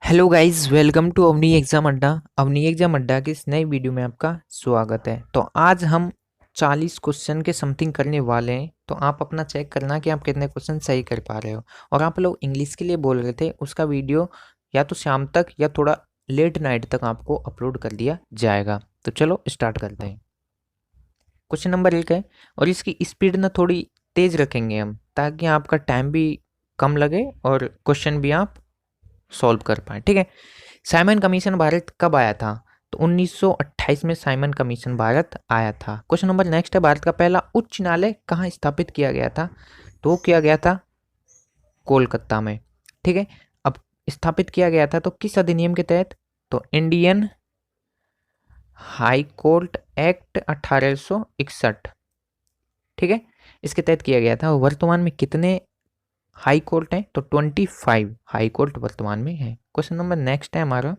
Hello guys, welcome to Avani exam Adda. Avani exam अड्डा की इस नई वीडियो में आपका स्वागत है। तो आज हम 40 क्वेश्चन के समथिंग करने वाले हैं। तो आप अपना चेक करना कि आप कितने क्वेश्चन सही कर पा रहे हो। और आप लोग इंग्लिश के लिए बोल रहे थे, उसका वीडियो या तो शाम तक या थोड़ा लेट नाइट तक आपको अपलोड कर दिया जाएगा। तो चलो स्टार्ट करते हैं। क्वेश्चन नंबर 1 है, और इसकी स्पीड ना थोड़ी तेज रखेंगे हम, ताकि आपका टाइम भी कम लगे और क्वेश्चन भी आप सॉल्व कर पाए। ठीक है। साइमन कमीशन भारत कब आया था? तो 1928 में साइमन कमीशन भारत आया था। क्वेश्चन नंबर नेक्स्ट है, भारत का पहला उच्च न्यायालय कहाँ स्थापित किया गया था? तो किया गया था कोलकाता में। ठीक है। अब स्थापित किया गया था तो किस अधिनियम के तहत? तो इंडियन हाई कोर्ट एक्ट 1861। ठीक है, इसके तहत किया गया था। वर्तमान में कितने हाई कोर्ट हैं? तो 25 हाई कोर्ट वर्तमान में है। क्वेश्चन नंबर नेक्स्ट है हमारा,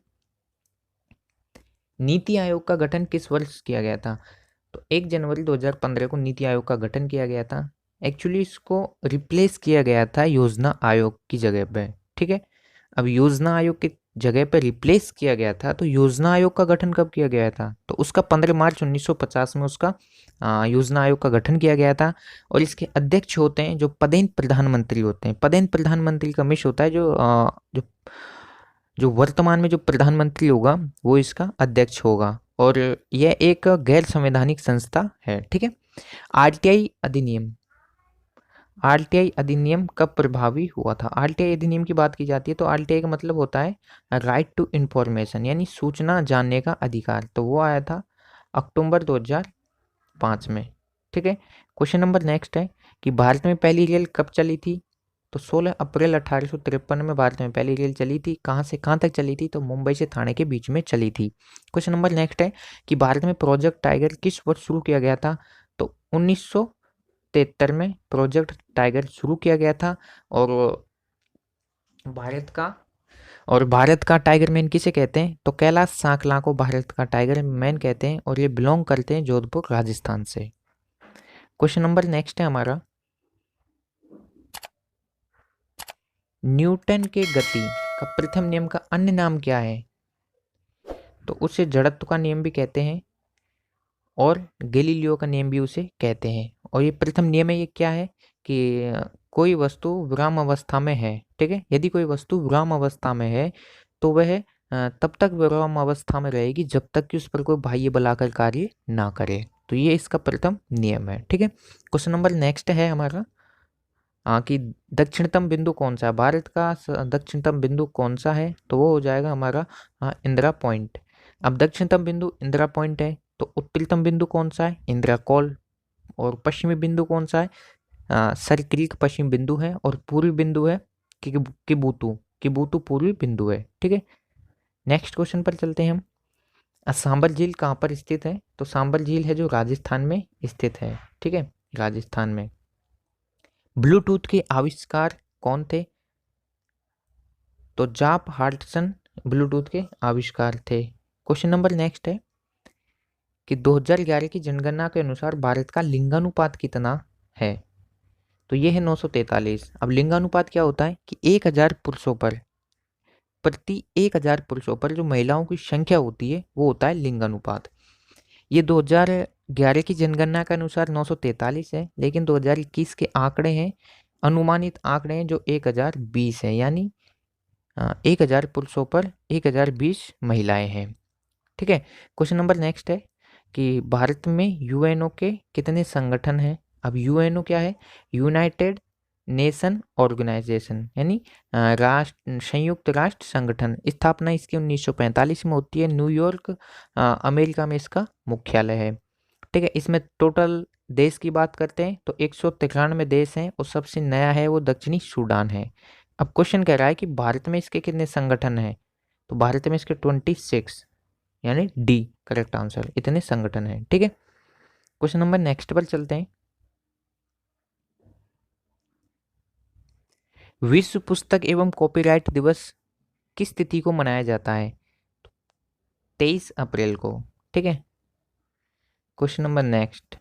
नीति आयोग का गठन किस वर्ष किया गया था? तो 1 जनवरी 2015 को नीति आयोग का गठन किया गया था। एक्चुअली इसको रिप्लेस किया गया था योजना आयोग की जगह पे। ठीक है। अब योजना आयोग की जगह पे रिप्लेस किया गया था, तो योजना आयोग का गठन कब किया गया था? तो उसका 15 मार्च 1950 में उसका योजना आयोग का गठन किया गया था। और इसके अध्यक्ष होते हैं जो पदेन प्रधानमंत्री होते हैं। पदेन प्रधानमंत्री का मिश होता है जो जो वर्तमान में जो प्रधानमंत्री होगा वो इसका अध्यक्ष होगा। और यह एक गैर संवैधानिक संस्था है। ठीक है। आरटीआई अधिनियम, आरटीआई अधिनियम कब प्रभावी हुआ था? आरटीआई अधिनियम की बात की जाती है तो आरटीआई का मतलब होता है राइट टू इंफॉर्मेशन, यानी सूचना जानने का अधिकार। तो वो आया था अक्टूबर 2005 में। ठीक है। क्वेश्चन नंबर नेक्स्ट है कि भारत में पहली रेल कब चली थी? तो 16 अप्रैल 1853 में भारत में पहली रेल चली थी। कहाँ से कहाँ तक चली थी? तो मुंबई से थाने के बीच में चली थी। क्वेश्चन नंबर नेक्स्ट है कि भारत में प्रोजेक्ट टाइगर किस वर्ष शुरू किया गया था? तो 1973 में प्रोजेक्ट टाइगर शुरू किया गया था। और भारत का और भारत का टाइगर मैन किसे कहते हैं? तो कैलाश सांकला को भारत का टाइगर मैन कहते हैं, और ये बिलोंग करते हैं जोधपुर राजस्थान से। क्वेश्चन नंबर नेक्स्ट है हमारा, न्यूटन के गति का प्रथम नियम का अन्य नाम क्या है? तो उसे जड़त्व का नियम भी कहते हैं और गैलीलियो का नियम भी उसे कहते हैं। और ये प्रथम नियम है, ये क्या है कि कोई वस्तु विराम अवस्था में है। ठीक है। यदि कोई वस्तु विराम अवस्था में है तो वह तब तक विराम अवस्था में रहेगी जब तक कि उस पर कोई बाह्य बल आकर कार्य ना करे। तो ये इसका प्रथम नियम है। ठीक है। क्वेश्चन नंबर नेक्स्ट है हमारा, कि दक्षिणतम बिंदु कौन सा है? भारत का दक्षिणतम बिंदु कौन सा है? तो वो हो जाएगा हमारा इंदिरा पॉइंट। अब दक्षिणतम बिंदु इंदिरा पॉइंट है, तो उत्तरतम बिंदु कौन सा है? इंदिरा कॉल। और पश्चिमी बिंदु कौन सा है? सर क्रीक पश्चिम बिंदु है, और पूर्वी बिंदु है किबूतू। किबूतू पूर्वी बिंदु है। ठीक है। नेक्स्ट क्वेश्चन पर चलते हैं हम। सांबर झील कहाँ पर स्थित है? तो सांबर झील है जो राजस्थान में स्थित है। ठीक है, राजस्थान में। ब्लूटूथ के आविष्कार कौन थे? तो जाप हार्टसन ब्लूटूथ के आविष्कार थे। क्वेश्चन नंबर नेक्स्ट है कि 2011 की जनगणना के अनुसार भारत का लिंगानुपात कितना है? तो ये है 943। अब लिंगानुपात क्या होता है कि 1000 पुरुषों पर प्रति 1000 पुरुषों पर जो महिलाओं की संख्या होती है वो होता है लिंगानुपात। ये 2011 की जनगणना के अनुसार 943 है, लेकिन 2021 के आंकड़े हैं, अनुमानित आंकड़े हैं जो 1020 है, यानी 1000 पुरुषों पर 1020 महिलाएं हैं। ठीक है। क्वेश्चन नंबर नेक्स्ट है कि भारत में यूएनओ के कितने संगठन हैं? अब यूएनओ क्या है? यूनाइटेड नेशन ऑर्गेनाइजेशन, यानी राष्ट्र संयुक्त राष्ट्र संगठन। स्थापना इसकी 1945 में होती है। न्यूयॉर्क अमेरिका में इसका मुख्यालय है। ठीक है। इसमें टोटल देश की बात करते हैं तो 193 देश हैं, और सबसे नया है वो दक्षिणी सूडान है। अब क्वेश्चन कह रहा है कि भारत में इसके कितने संगठन हैं? तो भारत में इसके 26, यानी डी करेक्ट आंसर, इतने संगठन हैं। ठीक है। क्वेश्चन नंबर नेक्स्ट पर चलते हैं। विश्व पुस्तक एवं कॉपीराइट दिवस किस तिथि को मनाया जाता है? 23 अप्रैल को। ठीक है। क्वेश्चन नंबर नेक्स्ट,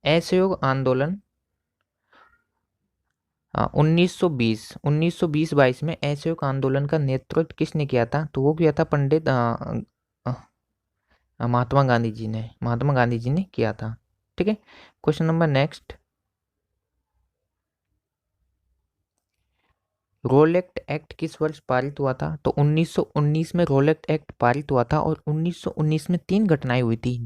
असहयोग आंदोलन 1920-22 में असहयोग आंदोलन का नेतृत्व किसने किया था? तो वो किया था पंडित महात्मा गांधी जी ने किया था। ठीक है, क्वेश्चन नंबर नेक्स्ट, रोलेक्ट एक्ट किस वर्ष पारित हुआ था? तो 1919 में रोलेक्ट एक्ट पारित हुआ था और 1919 में 3 घटनाएं हुई थी।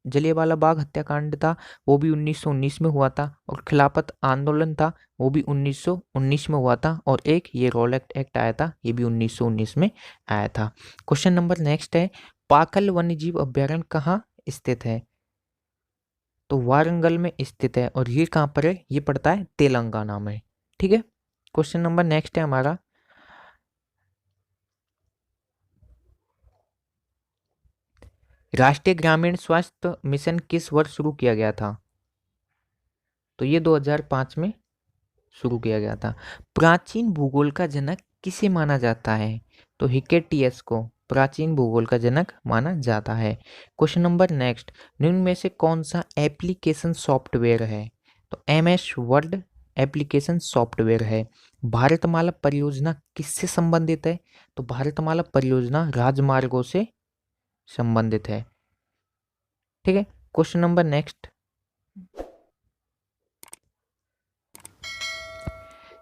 जलियांवाला बाग हत्याकांड था, वो भी 1919 में हुआ था, और खिलाफत आंदोलन था, वो भी 1919 में हुआ था, और एक ये रोलेक्ट एक्ट आया था, ये भी 1919 में आया था। क्वेश्चन नंबर नेक्स्ट है, पाखल वन्यजीव अभ्यारण्य कहाँ स्थित है? तो वारंगल में स्थित है, और ये कहाँ पर है? ये पड़ता है तेलंगाना में। ठीक है, क्वेश्चन नंबर नेक्स्ट है हमारा, राष्ट्रीय ग्रामीण स्वास्थ्य मिशन किस वर्ष शुरू किया गया था? तो ये 2005 में शुरू किया गया था। प्राचीन भूगोल का जनक किसे माना जाता है? तो हिकेटियस को प्राचीन भूगोल का जनक माना जाता है। क्वेश्चन नंबर नेक्स्ट, निम्न में से कौन सा एप्लीकेशन सॉफ्टवेयर है? तो MS वर्ड एप्लीकेशन सॉफ्टवेयर है। भारतमाला परियोजना किससे संबंधित है? तो भारतमाला परियोजना राजमार्गों से संबंधित है। ठीक है, क्वेश्चन नंबर नेक्स्ट,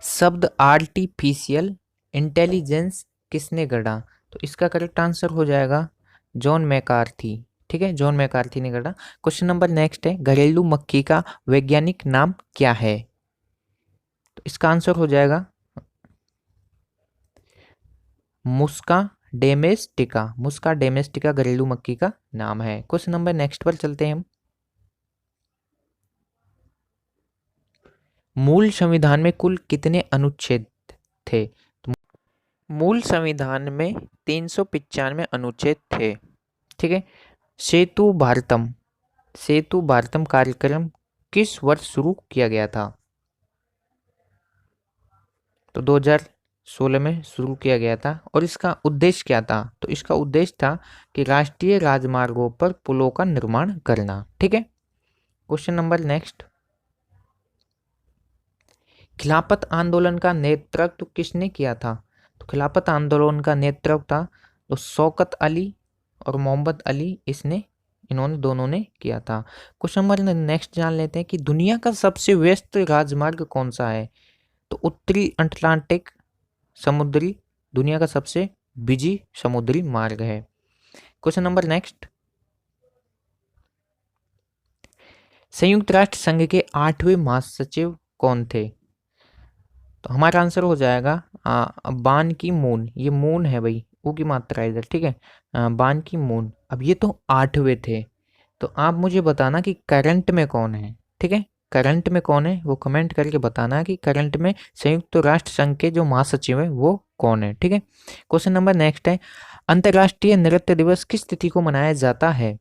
शब्द आर्टिफिशियल इंटेलिजेंस किसने गढ़ा? तो इसका करेक्ट आंसर हो जाएगा जॉन मैकार्थी। ठीक है, जॉन मैकार्थी ने गढ़ा। क्वेश्चन नंबर नेक्स्ट है, घरेलू मक्खी का वैज्ञानिक नाम क्या है? तो इसका आंसर हो जाएगा मुस्का डेमेस्टिका। मुस्का डेमेस्टिका घरेलू मक्खी का नाम है। क्वेश्चन नंबर नेक्स्ट पर चलते हैं हम। मूल संविधान में कुल कितने अनुच्छेद थे? तो मूल संविधान में 395 अनुच्छेद थे। ठीक है, सेतु भारतम कार्यक्रम किस वर्ष शुरू किया गया था? तो 2016 में शुरू किया गया था, और इसका उद्देश्य क्या था? तो इसका उद्देश्य था कि राष्ट्रीय राजमार्गों पर पुलों का निर्माण करना। ठीक है, क्वेश्चन नंबर नेक्स्ट, खिलाफत आंदोलन का नेतृत्व किसने किया था? तो खिलाफत आंदोलन का नेतृत्व था तो शौकत अली और मोहम्मद अली, इन्होंने दोनों ने किया था। क्वेश्चन नंबर नेक्स्ट जान लेते हैं कि दुनिया का सबसे व्यस्त राजमार्ग कौन सा है? तो उत्तरी अटलांटिक समुद्री दुनिया का सबसे बिजी समुद्री मार्ग है। क्वेश्चन नंबर नेक्स्ट, संयुक्त राष्ट्र संघ के 8वें महासचिव कौन थे? तो हमारा आंसर हो जाएगा बान की मून। ये मून है भाई, ऊ की मात्रा है इधर। ठीक है, बान की मून। अब ये तो 8वें थे, तो आप मुझे बताना कि करंट में कौन है। ठीक है, करंट में कौन है वो कमेंट करके बताना कि करंट में संयुक्त राष्ट्र संघ के जो महासचिव है वो कौन है। ठीक है, क्वेश्चन नंबर नेक्स्ट है, अंतर्राष्ट्रीय नृत्य दिवस किस तिथि को मनाया जाता है?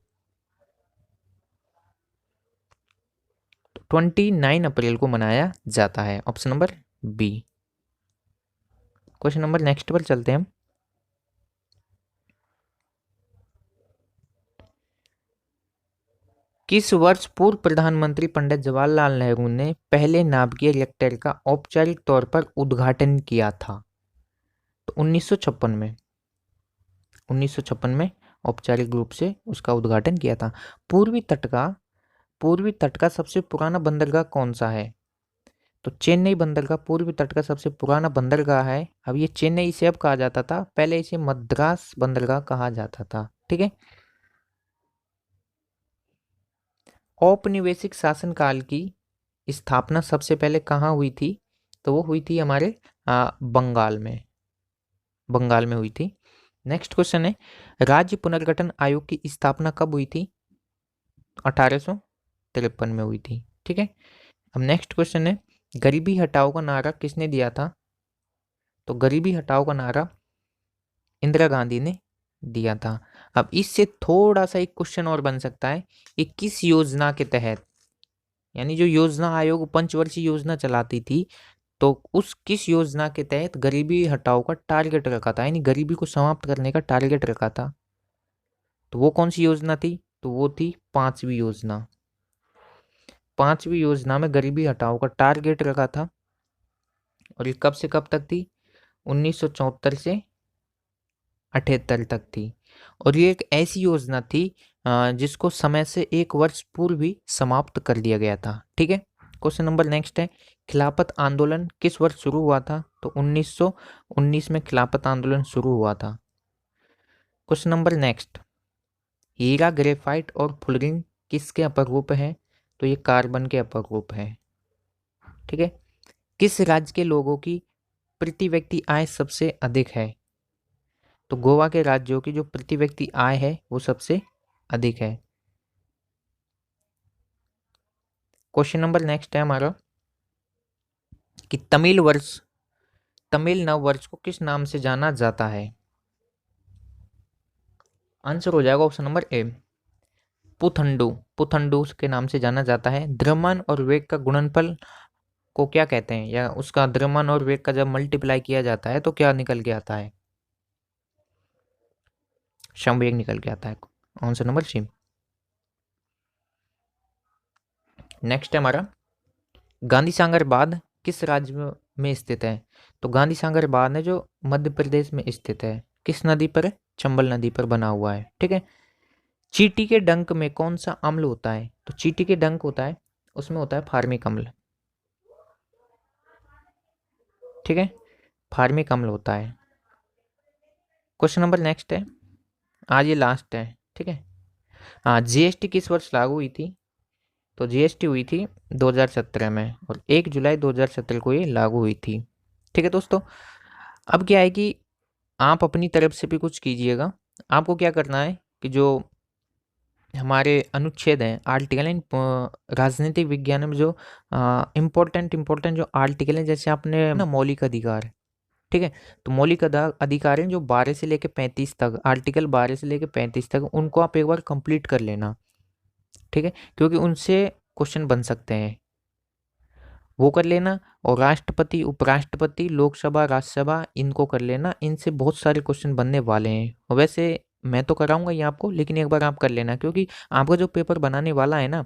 29 अप्रैल को मनाया जाता है, option number B. Question number next पर चलते हैं हम। किस वर्ष पूर्व प्रधानमंत्री पंडित जवाहरलाल नेहरू ने पहले नाभिकीय रिएक्टर का औपचारिक तौर पर उद्घाटन किया था? तो 1956 में औपचारिक रूप से उसका उद्घाटन किया था। पूर्वी तट का सबसे पुराना बंदरगाह कौन सा है? तो चेन्नई बंदरगाह पूर्वी तट का सबसे पुराना बंदरगाह है। अब ये चेन्नई से अब कहा जाता था, पहले इसे मद्रास बंदरगाह कहा जाता था। ठीक है, औपनिवेशिक शासनकाल की स्थापना सबसे पहले कहाँ हुई थी? तो वो हुई थी हमारे बंगाल में हुई थी। नेक्स्ट क्वेश्चन है, राज्य पुनर्गठन आयोग की स्थापना कब हुई थी? 1853 में हुई थी। ठीक है, अब नेक्स्ट क्वेश्चन है, गरीबी हटाओ का नारा किसने दिया था? तो गरीबी हटाओ का नारा इंदिरा गांधी ने दिया था। अब इससे थोड़ा सा एक क्वेश्चन और बन सकता है कि किस योजना के तहत, यानी जो योजना आयोग पंचवर्षीय योजना चलाती थी, तो उस किस योजना के तहत गरीबी हटाओ का टारगेट रखा था, यानी गरीबी को समाप्त करने का टारगेट रखा था? तो वो कौन सी योजना थी? तो वो थी 5वीं योजना। 5वीं योजना में गरीबी हटाओ का टारगेट रखा था और ये कब से कब तक थी? 1974 से 78 तक थी। और ये एक ऐसी योजना थी जिसको समय से 1 वर्ष पूर्व भी समाप्त कर दिया गया था। ठीक है। क्वेश्चन नंबर नेक्स्ट है, खिलाफत आंदोलन किस वर्ष शुरू हुआ था? तो 1919 में खिलाफत आंदोलन शुरू हुआ था। क्वेश्चन नंबर नेक्स्ट, हीरा, ग्रेफाइट और फुलरिन किसके अपरूप है? तो ये कार्बन के अपरूप है। ठीक है। किस राज्य के लोगों की प्रति व्यक्ति आय सबसे अधिक है? तो गोवा के राज्यों की जो प्रति व्यक्ति आय है वो सबसे अधिक है। क्वेश्चन नंबर नेक्स्ट है हमारा कि तमिल नव वर्ष को किस नाम से जाना जाता है? आंसर हो जाएगा option number A, Puthandu. Puthandu के नाम से जाना जाता है। द्रव्यमान और वेग का गुणनफल को क्या कहते हैं, या उसका द्रव्यमान और वेग का जब मल्टीप्लाई किया जाता है तो क्या निकल के आता है? संवेग निकल के आता है। Answer number C. नेक्स्ट है हमारा, गांधी सागर बांध किस राज्य में स्थित है? तो गांधी सागर बांध है जो मध्य प्रदेश में स्थित है। किस नदी पर है? चंबल नदी पर बना हुआ है। ठीक है। चींटी के डंक में कौन सा अम्ल होता है? तो चींटी के डंक होता है, उसमें होता है फार्मिक अम्ल। ठीक है, फार्मिक अम्ल होता है। क्वेश्चन नंबर नेक्स्ट है, आज ये लास्ट है। ठीक है। हाँ, जीएसटी किस वर्ष लागू हुई थी? तो जीएसटी हुई थी 2017 में, और 1 जुलाई 2017 को ये लागू हुई थी। ठीक है दोस्तों, अब क्या है कि आप अपनी तरफ से भी कुछ कीजिएगा। आपको क्या करना है कि जो हमारे अनुच्छेद हैं, आर्टिकल हैं, राजनीतिक विज्ञान में जो इम्पोर्टेंट जो आर्टिकल हैं, जैसे आपने ना मौलिक अधिकार, ठीक है, तो मौलिक अधिकार हैं जो 12 से लेकर 35 तक, आर्टिकल 12 से लेकर 35 तक, उनको आप एक बार कंप्लीट कर लेना। ठीक है, क्योंकि उनसे क्वेश्चन बन सकते हैं, वो कर लेना। और राष्ट्रपति, उपराष्ट्रपति, लोकसभा, राज्यसभा, इनको कर लेना। इनसे बहुत सारे क्वेश्चन बनने वाले हैं। और वैसे मैं तो कराऊंगा ये आपको, लेकिन एक बार आप कर लेना, क्योंकि आपका जो पेपर बनाने वाला है ना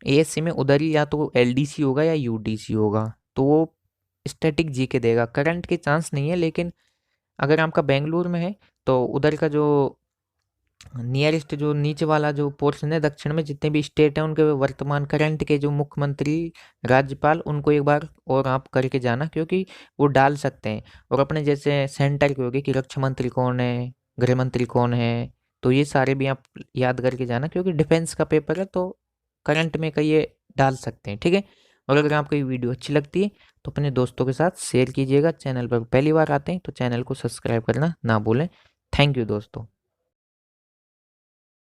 एएससी में, उधर ही या तो एलडीसी होगा या यूडीसी होगा, तो वो स्टैटिक जीके देगा। करंट के चांस नहीं है, लेकिन अगर आपका बेंगलुरु में है तो उधर का जो नियरेस्ट जो नीचे वाला जो पोर्शन है, दक्षिण में जितने भी स्टेट हैं उनके वर्तमान करंट के जो मुख्यमंत्री, राज्यपाल, उनको एक बार और आप करके जाना, क्योंकि वो डाल सकते हैं। और अपने जैसे सेंटर के होगी कि रक्षा मंत्री कौन है, गृह मंत्री कौन है, तो ये सारे भी आप याद करके जाना, क्योंकि डिफेंस का पेपर है तो करंट में का ये डाल सकते हैं। ठीक है। और अगर आपको ये वीडियो अच्छी लगती है तो अपने दोस्तों के साथ शेयर कीजिएगा। चैनल पर पहली बार आते हैं तो चैनल को सब्सक्राइब करना ना भूलें। थैंक यू दोस्तों।